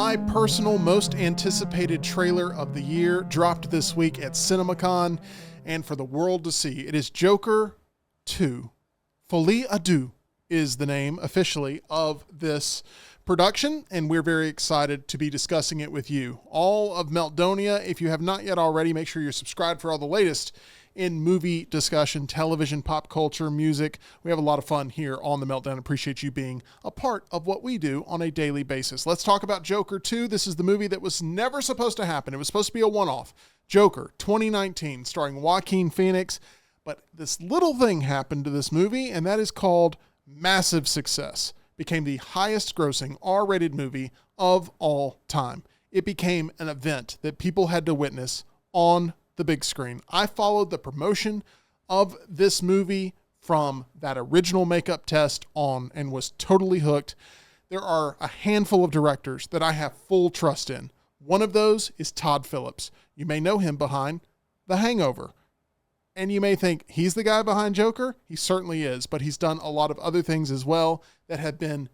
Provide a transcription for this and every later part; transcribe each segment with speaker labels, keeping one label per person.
Speaker 1: my personal most anticipated trailer of the year dropped this week at CinemaCon and for the world to see. It is Joker 2. Folie à Deux is the name officially of this production, and we're very excited to be discussing it with you. All of Meltdonia, if you have not yet already, make sure you're subscribed for all the latest in movie discussion, television, pop culture, music. We have a lot of fun here on The Meltdown. Appreciate you being a part of what we do on a daily basis. Let's talk about Joker 2. This is the movie that was never supposed to happen. It was supposed to be a one-off. Joker 2019, starring Joaquin Phoenix. But this little thing happened to this movie, and that is called massive success. Became the highest grossing R-rated movie of all time. It became an event that people had to witness on the big screen. I followed the promotion of this movie from that original makeup test on and was totally hooked. There are a handful of directors that I have full trust in. One of those is Todd Phillips. You may know him behind The Hangover. And you may think he's the guy behind Joker. He certainly is, but he's done a lot of other things as well that have been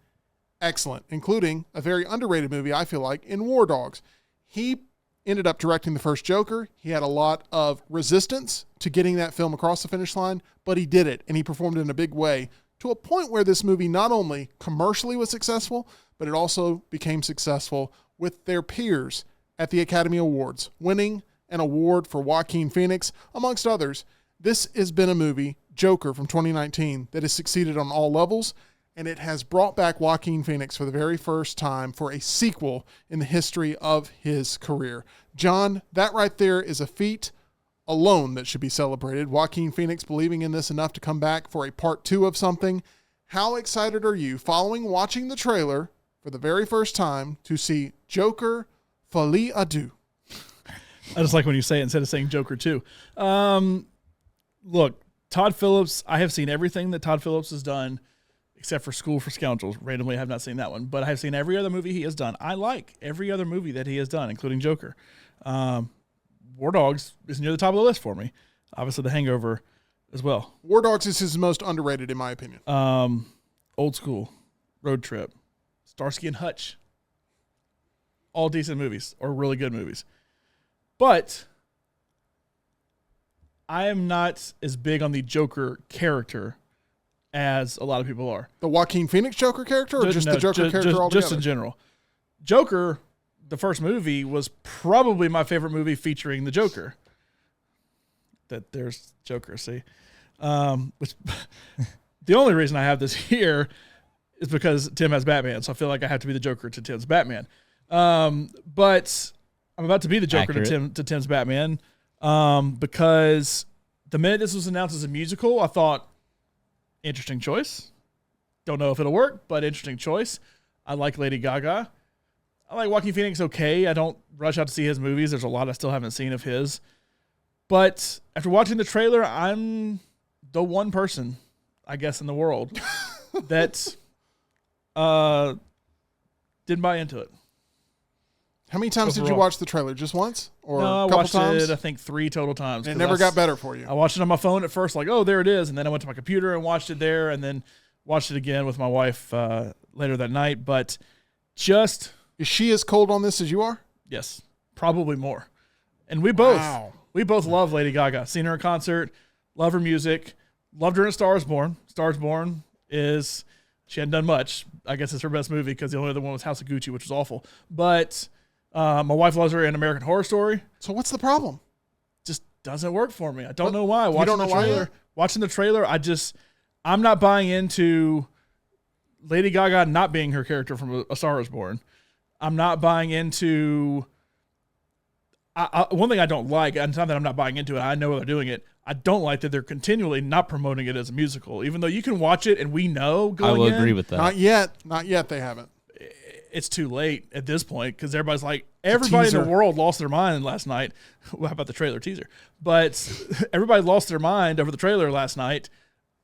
Speaker 1: excellent, including a very underrated movie, I feel like, in War Dogs. He ended up directing the first Joker. He had a lot of resistance to getting that film across the finish line, but he did it, and he performed in a big way to a point where this movie not only commercially was successful, but it also became successful with their peers at the Academy Awards, winning an award for Joaquin Phoenix, amongst others. This has been a movie, Joker from 2019, that has succeeded on all levels, and it has brought back Joaquin Phoenix for the very first time for a sequel in the history of his career. John, that right there is a feat alone that should be celebrated. Joaquin Phoenix believing in this enough to come back for a part 2 of something. How excited are you following watching the trailer for the very first time to see Joker Folie à Deux?
Speaker 2: I just like when you say it instead of saying Joker 2. Look, Todd Phillips, I have seen everything that Todd Phillips has done except for School for Scoundrels. Randomly, I have not seen that one, but I have seen every other movie he has done. I like every other movie that he has done, including Joker. War Dogs is near the top of the list for me. Obviously, The Hangover as well.
Speaker 1: War Dogs is his most underrated, in my opinion.
Speaker 2: Old School, Road Trip, Starsky and Hutch. All decent movies, or really good movies. But I am not as big on the Joker character as a lot of people are.
Speaker 1: The Joaquin Phoenix Joker character, or just the Joker character altogether?
Speaker 2: Just in general. Joker, the first movie, was probably my favorite movie featuring the Joker. There's Joker, see? Which, the only reason I have this here is because Tim has Batman, so I feel like I have to be the Joker to Tim's Batman. But I'm about to be the Joker to Tim's Batman because the minute this was announced as a musical, I thought, interesting choice. Don't know if it'll work, but interesting choice. I like Lady Gaga. I like Joaquin Phoenix okay. I don't rush out to see his movies. There's a lot I still haven't seen of his. But after watching the trailer, I'm the one person, I guess, in the world that didn't buy into it.
Speaker 1: How many times did you watch the trailer? Just once? Or
Speaker 2: no,
Speaker 1: a couple
Speaker 2: watched
Speaker 1: times?
Speaker 2: it, I think 3 total times.
Speaker 1: And it never got better for you.
Speaker 2: I watched it on my phone at first, like, oh, there it is. And then I went to my computer and watched it there, and then watched it again with my wife later that night. But just...
Speaker 1: Is she as cold on this as you are?
Speaker 2: Yes, probably more. And we both love Lady Gaga. Seen her in concert, love her music, loved her in A Star is Born. Star is Born is... She hadn't done much. I guess it's her best movie because the only other one was House of Gucci, which was awful. But... my wife loves her in American Horror Story.
Speaker 1: So what's the problem?
Speaker 2: Just doesn't work for me. I don't know why. Watching the trailer, I'm not buying into Lady Gaga not being her character from A Star is Born. I'm not buying into... one thing I don't like, and it's not that I'm not buying into it, I know they're doing it, I don't like that they're continually not promoting it as a musical, even though you can watch it and we know going in.
Speaker 3: I will agree with that.
Speaker 1: Not yet, they haven't.
Speaker 2: It's too late at this point because everybody's like, everybody in the world lost their mind last night. Well, how about the trailer teaser? But everybody lost their mind over the trailer last night,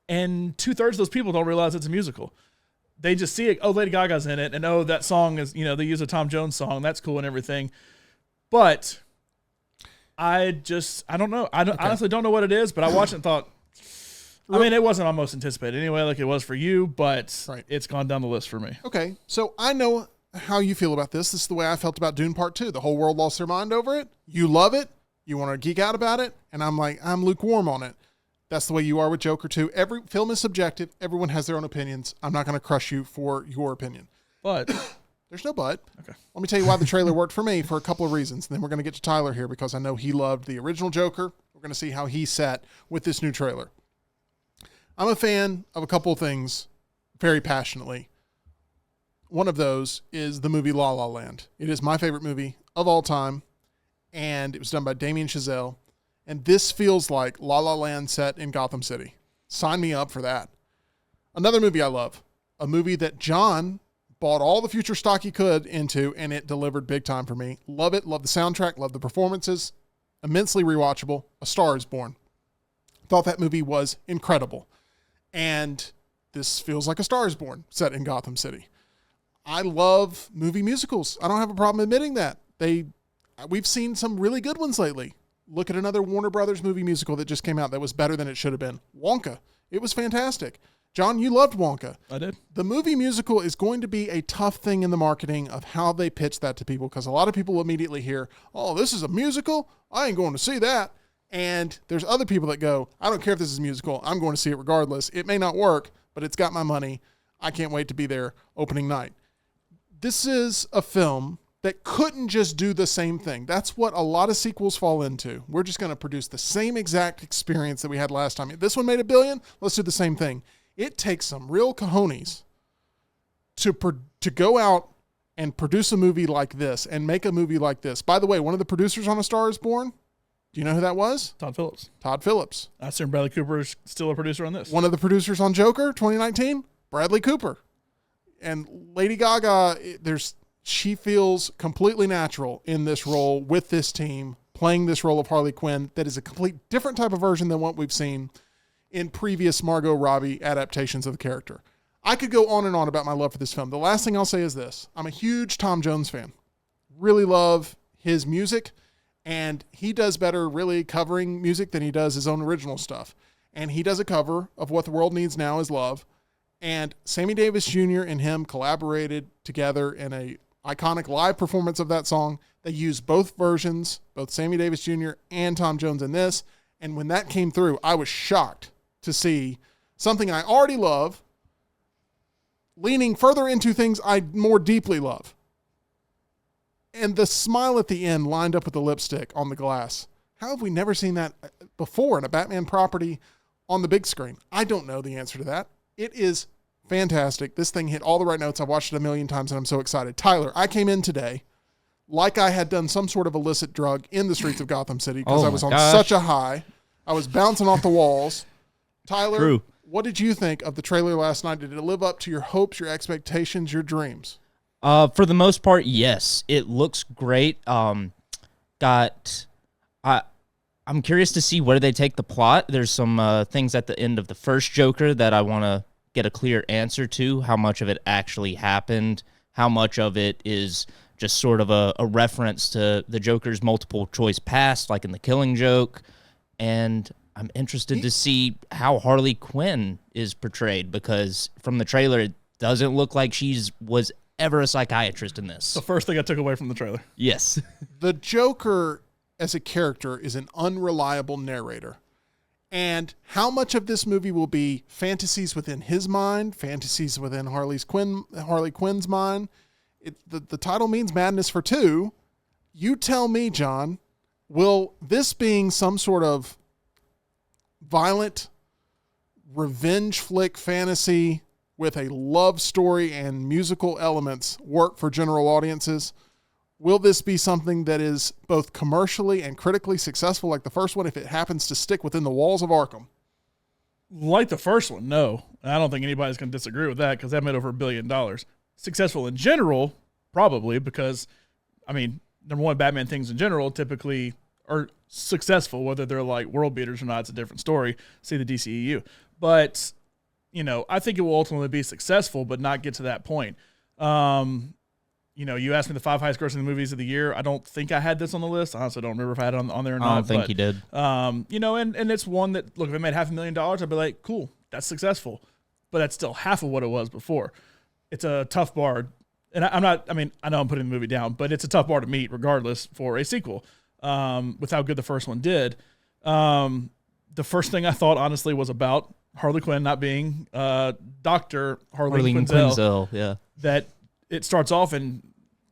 Speaker 2: and 2/3 of those people don't realize it's a musical. They just see it, oh, Lady Gaga's in it, and oh, that song is, they use a Tom Jones song, that's cool and everything. But I don't know. Honestly don't know what it is, but I watched it and thought, I mean, it wasn't almost anticipated anyway, like it was for you, but It's gone down the list for me.
Speaker 1: Okay, so I know how you feel about this. This is the way I felt about Dune Part 2. The whole world lost their mind over it. You love it. You want to geek out about it. And I'm like, I'm lukewarm on it. That's the way you are with Joker 2. Every film is subjective. Everyone has their own opinions. I'm not going to crush you for your opinion.
Speaker 2: But
Speaker 1: there's no but.
Speaker 2: Okay.
Speaker 1: Let me tell you why the trailer worked for me for a couple of reasons. And then we're going to get to Tyler here because I know he loved the original Joker. We're going to see how he sat with this new trailer. I'm a fan of a couple of things very passionately. One of those is the movie La La Land. It is my favorite movie of all time, and it was done by Damien Chazelle. And this feels like La La Land set in Gotham City. Sign me up for that. Another movie I love, a movie that John bought all the future stock he could into, and it delivered big time for me. Love it. Love the soundtrack. Love the performances. Immensely rewatchable. A Star is Born. Thought that movie was incredible. And this feels like A Star is Born set in Gotham City. I love movie musicals. I don't have a problem admitting that. We've seen some really good ones lately. Look at another Warner Brothers movie musical that just came out that was better than it should have been. Wonka. It was fantastic. John, you loved Wonka.
Speaker 2: I did.
Speaker 1: The movie musical is going to be a tough thing in the marketing of how they pitch that to people because a lot of people immediately hear, oh, this is a musical? I ain't going to see that. And there's other people that go, I don't care if this is a musical. I'm going to see it regardless. It may not work, but it's got my money. I can't wait to be there opening night. This is a film that couldn't just do the same thing. That's what a lot of sequels fall into. We're just going to produce the same exact experience that we had last time. If this one made $1 billion, let's do the same thing. It takes some real cojones to go out and produce a movie like this and make a movie like this. By the way, one of the producers on A Star is Born, do you know who that was?
Speaker 2: Todd Phillips.
Speaker 1: Todd Phillips.
Speaker 2: I assume Bradley Cooper is still a producer on this.
Speaker 1: One of the producers on Joker 2019, Bradley Cooper. And Lady Gaga, she feels completely natural in this role with this team, playing this role of Harley Quinn that is a complete different type of version than what we've seen in previous Margot Robbie adaptations of the character. I could go on and on about my love for this film. The last thing I'll say is this. I'm a huge Tom Jones fan. Really love his music, and he does better really covering music than he does his own original stuff. And he does a cover of What the World Needs Now is Love. And Sammy Davis Jr. and him collaborated together in a iconic live performance of that song. They used both versions, both Sammy Davis Jr. and Tom Jones in this. And when that came through, I was shocked to see something I already love leaning further into things I more deeply love. And the smile at the end lined up with the lipstick on the glass. How have we never seen that before in a Batman property on the big screen? I don't know the answer to that. It is fantastic. This thing hit all the right notes. I've watched it 1 million times and I'm so excited. Tyler, I came in today like I had done some sort of illicit drug in the streets of Gotham City because I was on such a high. I was bouncing off the walls. Tyler,
Speaker 3: True.
Speaker 1: What did you think of the trailer last night? Did it live up to your hopes, your expectations, your dreams?
Speaker 3: For the most part, yes. It looks great. I'm curious to see where they take the plot. There's some things at the end of the first Joker that I want to get a clear answer to. How much of it actually happened? How much of it is just sort of a reference to the Joker's multiple choice past, like in The Killing Joke? And I'm interested to see how Harley Quinn is portrayed, because from the trailer, it doesn't look like was ever a psychiatrist in this.
Speaker 2: The first thing I took away from the trailer.
Speaker 3: Yes.
Speaker 1: The Joker as a character is an unreliable narrator. And how much of this movie will be fantasies within his mind, fantasies within Harley Quinn's mind? The title means Madness for Two. You tell me, John, will this being some sort of violent revenge flick fantasy with a love story and musical elements work for general audiences? Will this be something that is both commercially and critically successful like the first one if it happens to stick within the walls of Arkham?
Speaker 2: Like the first one, no. I don't think anybody's going to disagree with that because that made over $1 billion. Successful in general, probably, because, I mean, number one, Batman things in general typically are successful, whether they're like world beaters or not, it's a different story. See the DCEU. But, I think it will ultimately be successful, but not get to that point. You asked me the 5 highest grossing movies of the year. I don't think I had this on the list. I honestly don't remember if I had it on there or not.
Speaker 3: I don't think you did.
Speaker 2: And it's one that, look, if it made $500,000, I'd be like, cool, that's successful. But that's still half of what it was before. It's a tough bar and I'm not. I mean, I know I'm putting the movie down, but it's a tough bar to meet, regardless, for a sequel. With how good the first one did. The first thing I thought, honestly, was about Harley Quinn not being Dr. Harley Quinzel.
Speaker 3: Yeah.
Speaker 2: That it starts off and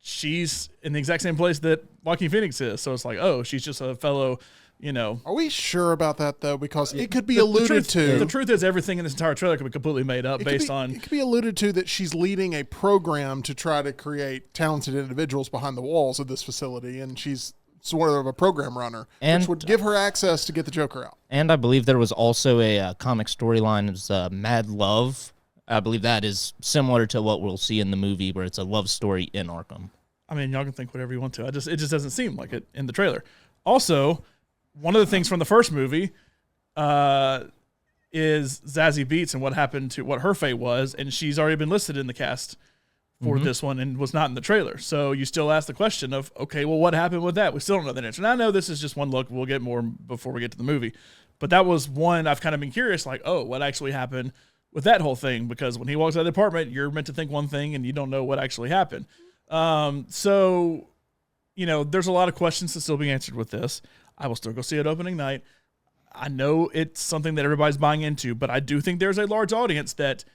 Speaker 2: she's in the exact same place that Joaquin Phoenix is. So it's like, oh, she's just a fellow,
Speaker 1: Are we sure about that, though? Because it could be alluded to.
Speaker 2: The truth is everything in this entire trailer could be completely made up
Speaker 1: It could be alluded to that she's leading a program to try to create talented individuals behind the walls of this facility, and she's sort of a program runner, which would give her access to get the Joker out.
Speaker 3: And I believe there was also a comic storyline, it's Mad Love. I believe that is similar to what we'll see in the movie, where it's a love story in Arkham.
Speaker 2: I mean, y'all can think whatever you want to. It just doesn't seem like it in the trailer. Also, one of the things from the first movie is Zazie Beetz and what happened to what her fate was, and she's already been listed in the cast for this one and was not in the trailer. So you still ask the question of, okay, well, what happened with that? We still don't know the answer. And I know this is just one look. We'll get more before we get to the movie. But that was one I've kind of been curious, like, oh, what actually happened with that whole thing? Because when he walks out of the apartment, you're meant to think one thing and you don't know what actually happened. So, there's a lot of questions to still be answered with this. I will still go see it opening night. I know it's something that everybody's buying into, but I do think there's a large audience that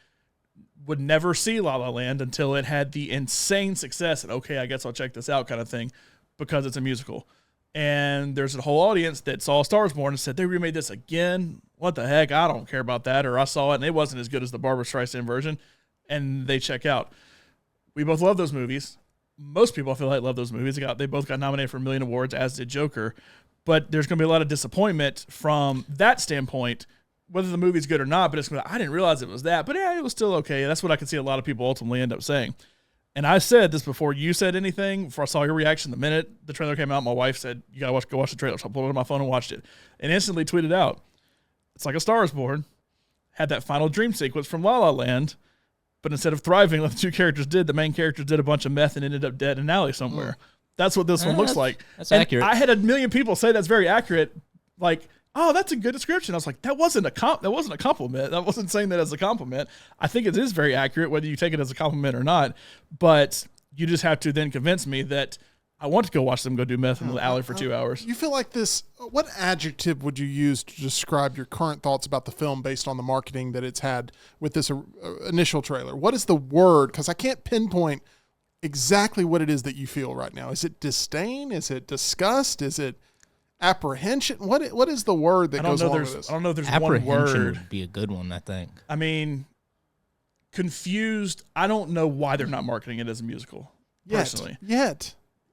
Speaker 2: would never see La La Land until it had the insane success and, okay, I guess I'll check this out kind of thing because it's a musical. And there's a whole audience that saw Star is Born and said, they remade this again? What the heck? I don't care about that. Or I saw it and it wasn't as good as the Barbra Streisand version. And they check out. We both love those movies. Most people I feel like love those movies. They both got nominated for a million awards, as did Joker. But there's going to be a lot of disappointment from that standpoint, whether the movie's good or not, but it's going to be like, I didn't realize it was that, but yeah, it was still okay. That's what I can see a lot of people ultimately end up saying. And I said this before you said anything, before I saw your reaction. The minute the trailer came out, my wife said, you got to go watch the trailer. So I pulled it on my phone and watched it and instantly tweeted out, it's like A Star is Born, had that final dream sequence from La La Land, but instead of thriving like the two characters did, the main characters did a bunch of meth and ended up dead in an alley somewhere. That's what this one looks like.
Speaker 3: That's accurate.
Speaker 2: I had a million people say that's very accurate. Like, oh, that's a good description. I was like, that wasn't a compliment. I wasn't saying that as a compliment. I think it is very accurate, whether you take it as a compliment or not. But you just have to then convince me that I want to go watch them go do meth in the alley for 2 hours.
Speaker 1: You feel like this, what adjective would you use to describe your current thoughts about the film based on the marketing that it's had with this initial trailer? What is the word? Because I can't pinpoint exactly what it is that you feel right now. Is it disdain? Is it disgust? Is it apprehension? What is the word that goes along with this?
Speaker 2: I don't know if there's one word.
Speaker 3: Apprehension would be a good one, I think.
Speaker 2: I mean, confused. I don't know why they're not marketing it as a musical, personally.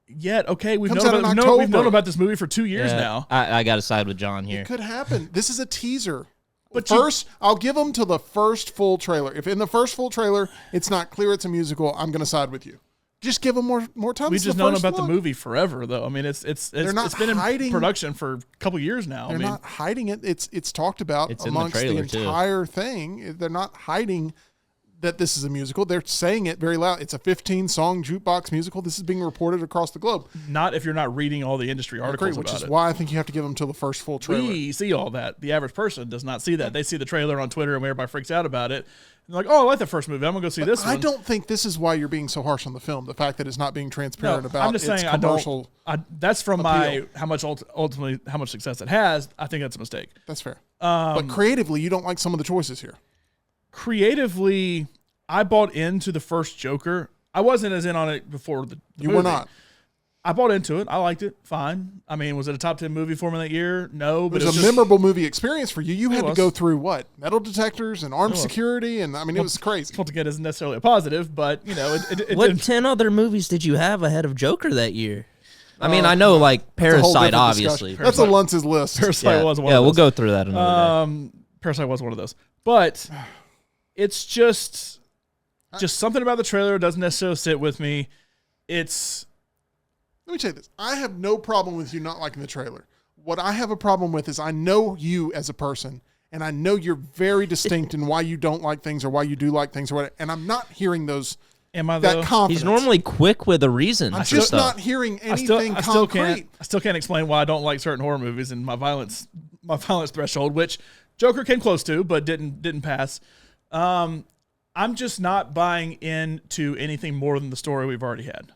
Speaker 2: Yet, okay, we've known about this movie for 2 years now.
Speaker 3: I got to side with John here.
Speaker 1: It could happen. This is a teaser. But first, I'll give them to the first full trailer. If in the first full trailer it's not clear it's a musical, I'm going to side with you. Just give them more time.
Speaker 2: We've just known about the movie forever, though. I mean, it's been in production for a couple years now.
Speaker 1: They're not hiding it. It's talked about amongst the entire thing. They're not hiding that this is a musical. They're saying it very loud. It's a 15-song jukebox musical. This is being reported across the globe.
Speaker 2: Not if you're not reading all the industry articles about it.
Speaker 1: Which is why I think you have to give them till the first full trailer.
Speaker 2: We see all that. The average person does not see that. They see the trailer on Twitter and everybody freaks out about it. And they're like, oh, I like the first movie. I'm going to go see this one.
Speaker 1: I don't think this is why you're being so harsh on the film. The fact that it's not being transparent about
Speaker 2: I'm just
Speaker 1: its
Speaker 2: saying
Speaker 1: commercial
Speaker 2: that's from
Speaker 1: appeal.
Speaker 2: how much success it has. I think that's a mistake.
Speaker 1: That's fair. But creatively, you don't like some of the choices here.
Speaker 2: Creatively, I bought into the first Joker. I wasn't as in on it before the movie.
Speaker 1: You were not.
Speaker 2: I bought into it. I liked it. Fine. I mean, was it a top 10 movie for me that year? No. But
Speaker 1: it was a memorable movie experience for you. You had to go through what? Metal detectors and armed security? And I mean, it was crazy.
Speaker 2: Once again, isn't necessarily a positive, but, it
Speaker 3: what 10 other movies did you have ahead of Joker that year? I mean, I know, like, Parasite, obviously.
Speaker 1: That's a Luntz's list.
Speaker 2: Parasite was one of those.
Speaker 3: Yeah, we'll go through that another day.
Speaker 2: Parasite was one of those. But it's just something about the trailer doesn't necessarily sit with me.
Speaker 1: Let me tell you this. I have no problem with you not liking the trailer. What I have a problem with is I know you as a person, and I know you're very distinct in why you don't like things or why you do like things or whatever, and I'm not hearing that confidence.
Speaker 3: He's normally quick with a reason.
Speaker 1: I'm just not hearing anything concrete.
Speaker 2: I still can't explain why I don't like certain horror movies and my violence threshold, which Joker came close to, but didn't pass. I'm just not buying into anything more than the story we've already had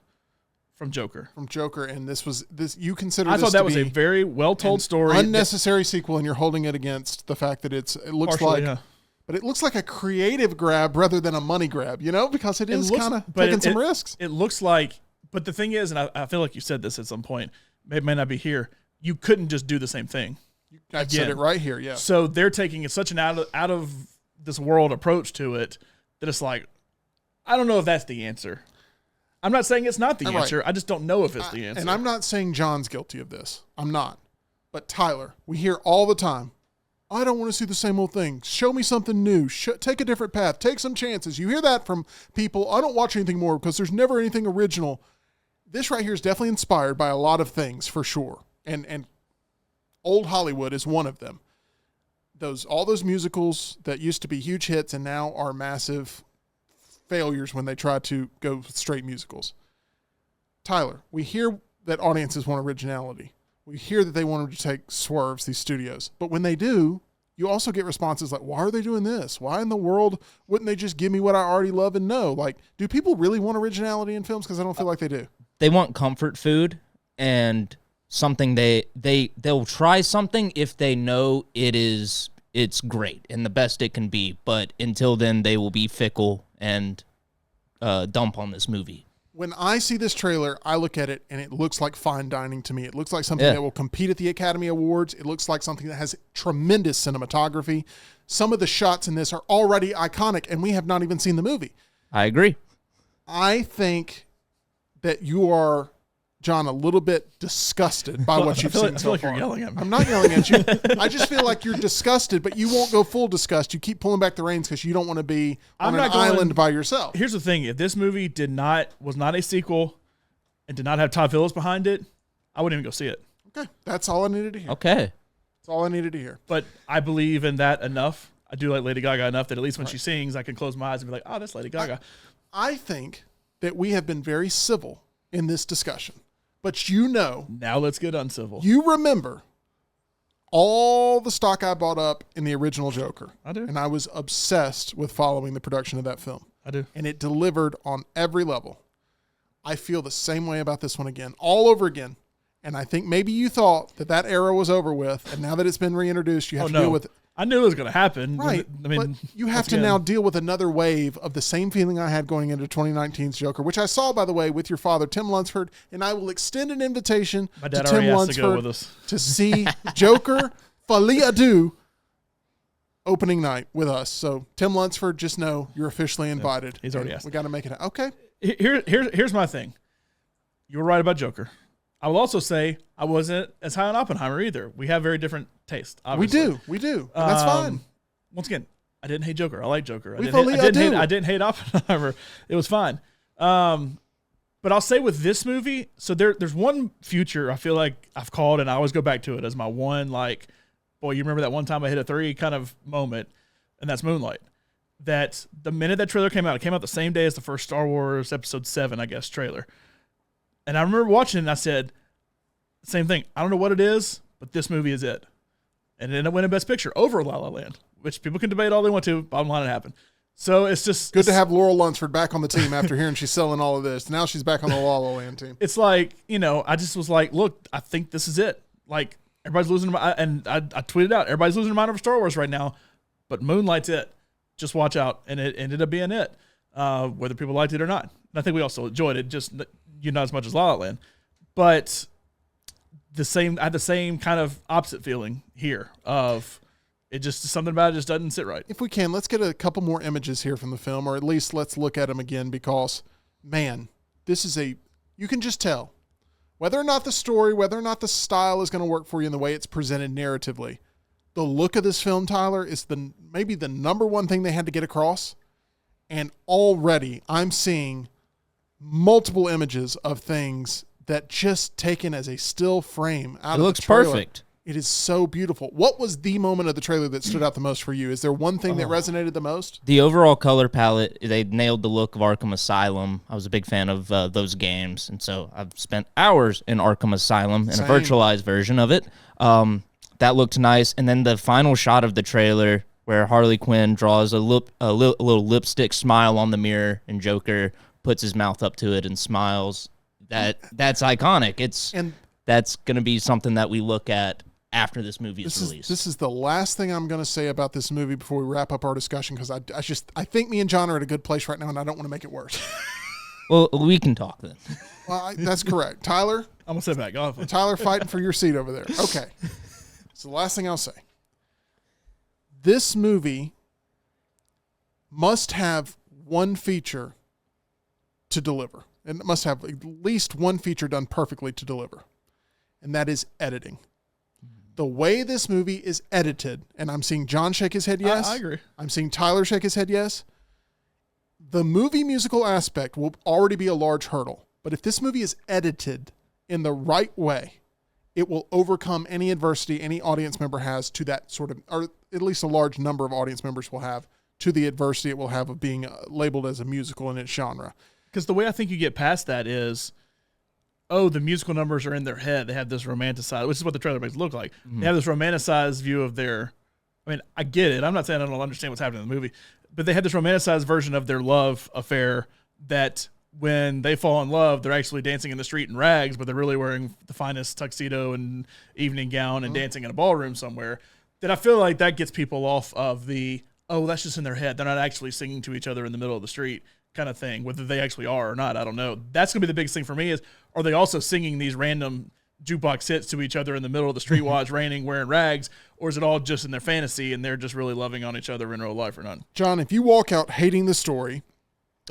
Speaker 2: from Joker.
Speaker 1: And this you consider
Speaker 2: I
Speaker 1: this
Speaker 2: thought that
Speaker 1: to
Speaker 2: was
Speaker 1: be
Speaker 2: a very well told story.
Speaker 1: Unnecessary sequel, and you're holding it against the fact that it looks
Speaker 2: Partially,
Speaker 1: like,
Speaker 2: yeah.
Speaker 1: but it looks like a creative grab rather than a money grab, because it is kind of taking some risks.
Speaker 2: It looks like, but the thing is, and I feel like you said this at some point, it may not be here, you couldn't just do the same thing.
Speaker 1: I said it right here, yeah.
Speaker 2: So they're taking such an out of this world approach to it that it's like, I don't know if that's the answer. I'm not saying it's not the answer. Right. I just don't know if it's the answer.
Speaker 1: And I'm not saying Jon's guilty of this. I'm not. But Tyler, we hear all the time, I don't want to see the same old thing. Show me something new. Take a different path. Take some chances. You hear that from people. I don't watch anything more because there's never anything original. This right here is definitely inspired by a lot of things for sure. And old Hollywood is one of them. All those musicals that used to be huge hits and now are massive failures when they try to go straight musicals. Tyler, we hear that audiences want originality. We hear that they want to take swerves, these studios. But when they do, you also get responses like, why are they doing this? Why in the world wouldn't they just give me what I already love and know? Like, do people really want originality in films? Because I don't feel like they do.
Speaker 3: They want comfort food and something they'll try something if they know it's great and the best it can be. But until then, they will be fickle and dump on this movie.
Speaker 1: When I see this trailer, I look at it and it looks like fine dining to me. It looks like something that will compete at the Academy Awards. It looks like something that has tremendous cinematography. Some of the shots in this are already iconic, and we have not even seen the movie.
Speaker 3: I agree.
Speaker 1: I think that you are, Jon, a little bit disgusted by what you've seen so far.
Speaker 2: You're yelling at me.
Speaker 1: I'm not yelling at you. I just feel like you're disgusted, but you won't go full disgust. You keep pulling back the reins because you don't want to be on an island by yourself.
Speaker 2: Here's the thing. If this movie was not a sequel and did not have Todd Phillips behind it, I wouldn't even go see it.
Speaker 1: Okay. That's all I needed to hear.
Speaker 3: Okay.
Speaker 1: That's all I needed to hear.
Speaker 2: But I believe in that enough. I do like Lady Gaga enough that at least when she sings, I can close my eyes and be like, oh, that's Lady Gaga.
Speaker 1: I think that we have been very civil in this discussion. But
Speaker 2: now let's get uncivil.
Speaker 1: You remember all the stock I bought up in the original Joker.
Speaker 2: I do.
Speaker 1: And I was obsessed with following the production of that film.
Speaker 2: I do.
Speaker 1: And it delivered on every level. I feel the same way about this one again, all over again. And I think maybe you thought that era was over with, and now that it's been reintroduced, you have to deal with it.
Speaker 2: I knew it was going to happen.
Speaker 1: Right. I mean, but you have to now deal with another wave of the same feeling I had going into 2019's Joker, which I saw, by the way, with your father, Tim Lunsford, and I will extend an invitation to Tim Lunsford to see Joker Folie à Deux opening night with us. So, Tim Lunsford, just know you're officially invited.
Speaker 2: He's already asked.
Speaker 1: We got to make it happen. Okay.
Speaker 2: Here's my thing. You were right about Joker. I will also say I wasn't as high on Oppenheimer either. We have very different taste. Obviously.
Speaker 1: We do. And that's fine.
Speaker 2: Once again, I didn't hate Joker. I like Joker. I didn't hate Oppenheimer. It was fine. But I'll say with this movie, so there's one future I feel like I've called, and I always go back to it as my one, like, boy, you remember that one time I hit a 3 kind of moment, and that's Moonlight. That the minute that trailer came out, it came out the same day as the first Star Wars Episode 7, I guess, trailer. And I remember watching it and I said, same thing. I don't know what it is, but this movie is it. And it ended up winning Best Picture over La La Land, which people can debate all they want to. Bottom line, it happened. So it's just
Speaker 1: good to have Laurel Lunsford back on the team after hearing she's selling all of this. Now she's back on the La La Land team.
Speaker 2: It's like, I just was like, look, I think this is it. Like, everybody's losing their mind. And I tweeted out, everybody's losing their mind over Star Wars right now, but Moonlight's it. Just watch out. And it ended up being it, whether people liked it or not. And I think we also enjoyed it, just not as much as La La Land. But I had the same kind of opposite feeling here of it just something about it just doesn't sit right.
Speaker 1: If we can, let's get a couple more images here from the film, or at least let's look at them again because, man, you can just tell whether or not the story, whether or not the style is going to work for you in the way it's presented narratively. The look of this film, Tyler, is maybe the number one thing they had to get across. And already I'm seeing multiple images of things that just taken as a still frame out of the trailer. It looks
Speaker 3: perfect.
Speaker 1: It is so beautiful. What was the moment of the trailer that stood out the most for you? Is there one thing that resonated the most?
Speaker 3: The overall color palette, they nailed the look of Arkham Asylum. I was a big fan of those games, and so I've spent hours in Arkham Asylum in a virtualized version of it. That looked nice. And then the final shot of the trailer where Harley Quinn draws a little lipstick smile on the mirror, and Joker puts his mouth up to it and smiles. That's iconic. That's going to be something that we look at after this movie is released.
Speaker 1: This is the last thing I'm going to say about this movie before we wrap up our discussion, because I think me and John are at a good place right now, and I don't want to make it worse.
Speaker 3: Well, we can talk then.
Speaker 1: Well, that's correct. Tyler?
Speaker 2: I'm going to sit back.
Speaker 1: Tyler fighting for your seat over there. Okay. So the last thing I'll say. This movie must have one feature to deliver. And it must have at least one feature done perfectly to deliver. And that is editing. The way this movie is edited, and I'm seeing John shake his head yes.
Speaker 2: I agree.
Speaker 1: I'm seeing Tyler shake his head yes. The movie musical aspect will already be a large hurdle. But if this movie is edited in the right way, it will overcome any adversity any audience member has to that sort of, or at least a large number of audience members will have to the adversity it will have of being labeled as a musical in its genre.
Speaker 2: Because the way I think you get past that is, the musical numbers are in their head. They have this romanticized, which is what the trailer makes it look like. Mm-hmm. They have this romanticized view of their, I get it. I'm not saying I don't understand what's happening in the movie, but they have this romanticized version of their love affair that when they fall in love, they're actually dancing in the street in rags, but they're really wearing the finest tuxedo and evening gown and dancing in a ballroom somewhere. That I feel like that gets people off of the, that's just in their head. They're not actually singing to each other in the middle of the street kind of thing. Whether they actually are or not, I don't know. That's going to be the biggest thing for me is, are they also singing these random jukebox hits to each other in the middle of the street while it's raining, wearing rags, or is it all just in their fantasy and they're just really loving on each other in real life or not?
Speaker 1: John, if you walk out hating the story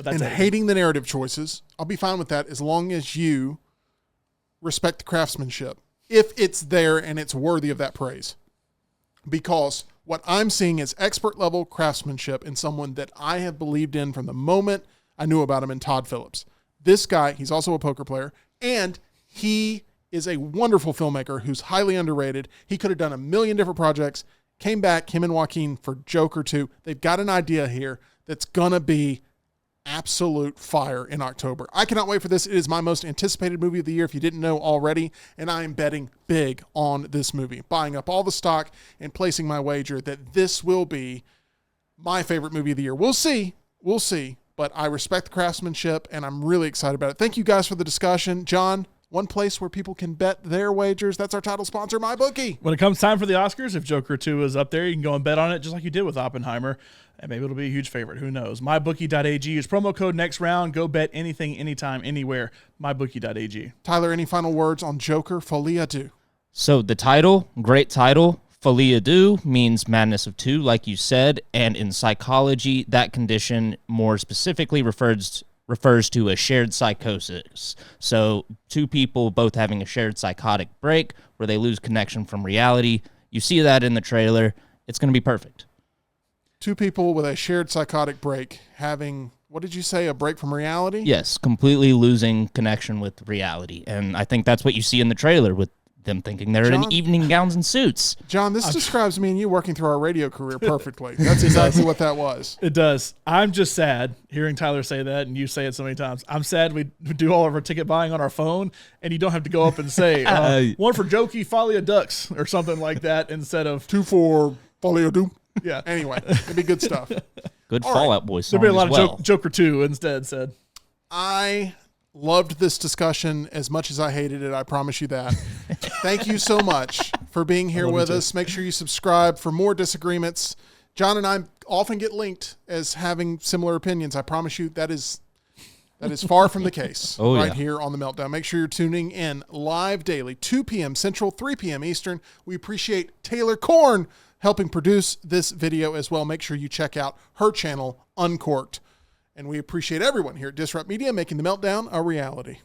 Speaker 1: and hating the narrative choices, I'll be fine with that as long as you respect the craftsmanship, if it's there and it's worthy of that praise. Because what I'm seeing is expert level craftsmanship in someone that I have believed in from the moment I knew about him in Todd Phillips. This guy, he's also a poker player, and he is a wonderful filmmaker who's highly underrated. He could have done a million different projects, came back, him and Joaquin, for Joker 2. They've got an idea here that's going to be absolute fire in October. I cannot wait for this. It is my most anticipated movie of the year, if you didn't know already, and I am betting big on this movie, buying up all the stock and placing my wager that this will be my favorite movie of the year. We'll see, but I respect the craftsmanship, and I'm really excited about it. Thank you guys for the discussion. John, one place where people can bet their wagers, that's our title sponsor, MyBookie.
Speaker 2: When it comes time for the Oscars, if Joker 2 is up there, you can go and bet on it just like you did with Oppenheimer, and maybe it'll be a huge favorite. Who knows? MyBookie.ag. Use promo code next round. Go bet anything, anytime, anywhere. MyBookie.ag.
Speaker 1: Tyler, any final words on Joker, Folie Deux?
Speaker 3: So the title, great title. Folie Deux means madness of two, like you said, and in psychology, that condition more specifically refers to a shared psychosis. So two people both having a shared psychotic break where they lose connection from reality. You see that in the trailer. It's going to be perfect.
Speaker 1: Two people with a shared psychotic break having, what did you say, a break from reality?
Speaker 3: Yes, completely losing connection with reality. And I think that's what you see in the trailer with them thinking they're in evening gowns and suits.
Speaker 1: John, this describes me and you working through our radio career perfectly. That's exactly what that was.
Speaker 2: It does. I'm just sad hearing Tyler say that and you say it so many times. I'm sad we do all of our ticket buying on our phone and you don't have to go up and say one for Jokey, Folie Ducks or something like that instead of
Speaker 1: 2 for Folie Deux.
Speaker 2: Yeah.
Speaker 1: Anyway, it'd be good stuff.
Speaker 3: Good all Fall Out Boy song.
Speaker 2: There'd be a lot of Joker 2 instead said.
Speaker 1: I loved this discussion as much as I hated it. I promise you that. Thank you so much for being here with us. Make sure you subscribe for more disagreements. John and I often get linked as having similar opinions. I promise you that is far from the case here on The Meltdown. Make sure you're tuning in live daily, 2 p.m. Central, 3 p.m. Eastern. We appreciate Taylor Korn helping produce this video as well. Make sure you check out her channel, Uncorked. And we appreciate everyone here at Disrupt Media making The Meltdown a reality.